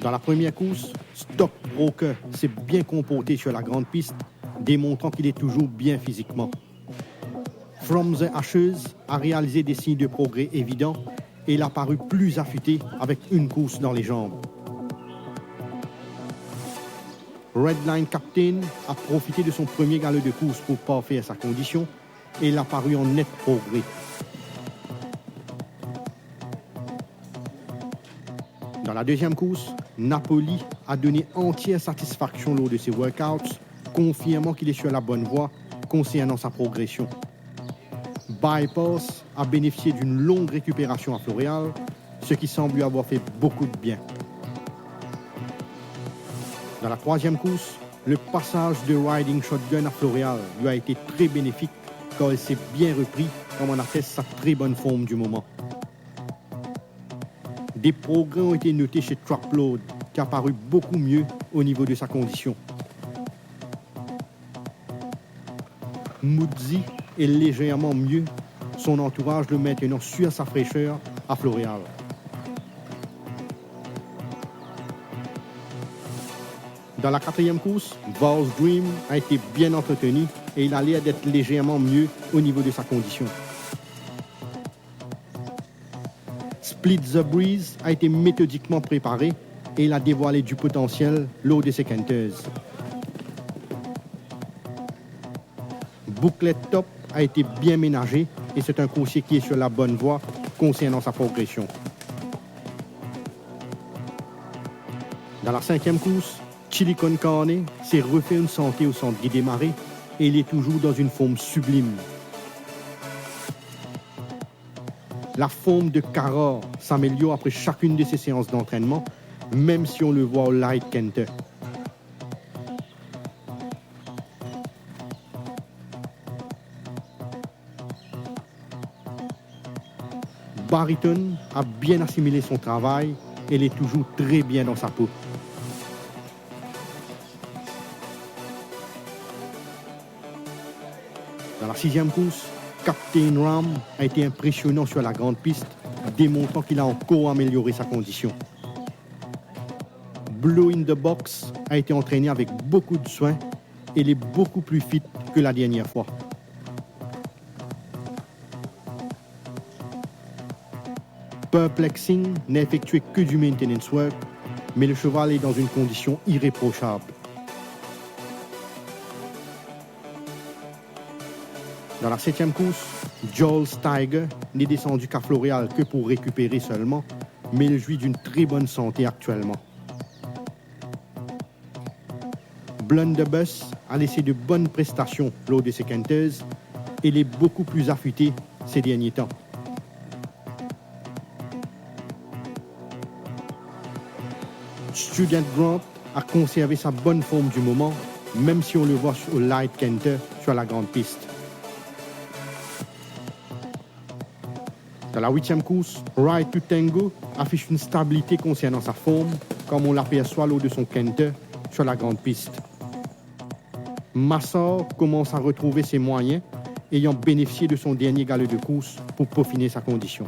Dans la première course, Stockbroker s'est bien comporté sur la grande piste, démontrant qu'il est toujours bien physiquement. From the Ashes a réalisé des signes de progrès évidents et il a paru plus affûté avec une course dans les jambes. Redline Captain a profité de son premier galop de course pour parfaire sa condition et il a paru en net progrès. Dans la deuxième course, Napoli a donné entière satisfaction lors de ses workouts, confirmant qu'il est sur la bonne voie concernant sa progression. Bypass a bénéficié d'une longue récupération à Floréal, ce qui semble lui avoir fait beaucoup de bien. Dans la troisième course, le passage de Riding Shotgun à Floréal lui a été très bénéfique car il s'est bien repris, comme en atteste sa très bonne forme du moment. Des progrès ont été notés chez Trapload, qui a paru beaucoup mieux au niveau de sa condition. Muzzi est légèrement mieux, son entourage le maintenant sur sa fraîcheur à Floréal. Dans la quatrième course, Val's Dream a été bien entretenu et il a l'air d'être légèrement mieux au niveau de sa condition. Split the Breeze a été méthodiquement préparé et il a dévoilé du potentiel lors de ses canteuses. Booklet Top a été bien ménagé et c'est un coursier qui est sur la bonne voie concernant sa progression. Dans la cinquième course, Chili Con Carne s'est refait une santé au centre Guy Desmarais et il est toujours dans une forme sublime. La forme de Carrard s'améliore après chacune de ses séances d'entraînement, même si on le voit au Light Canter. Bariton a bien assimilé son travail et il est toujours très bien dans sa peau. Dans la sixième course, Captain Ram a été impressionnant sur la grande piste, démontrant qu'il a encore amélioré sa condition. Blow in the Box a été entraîné avec beaucoup de soin et il est beaucoup plus fit que la dernière fois. Perplexing n'a effectué que du maintenance work, mais le cheval est dans une condition irréprochable. Dans la septième course, Joel Steiger n'est descendu qu'à Floréal que pour récupérer seulement, mais il jouit d'une très bonne santé actuellement. Blunderbuss a laissé de bonnes prestations lors de ses quinteuses et il est beaucoup plus affûté ces derniers temps. Student Grant a conservé sa bonne forme du moment, même si on le voit au Light Canter sur la grande piste. Dans la huitième course, Ride to Tango affiche une stabilité concernant sa forme, comme on l'aperçoit lors de son canter sur la grande piste. Massard commence à retrouver ses moyens, ayant bénéficié de son dernier galop de course pour peaufiner sa condition.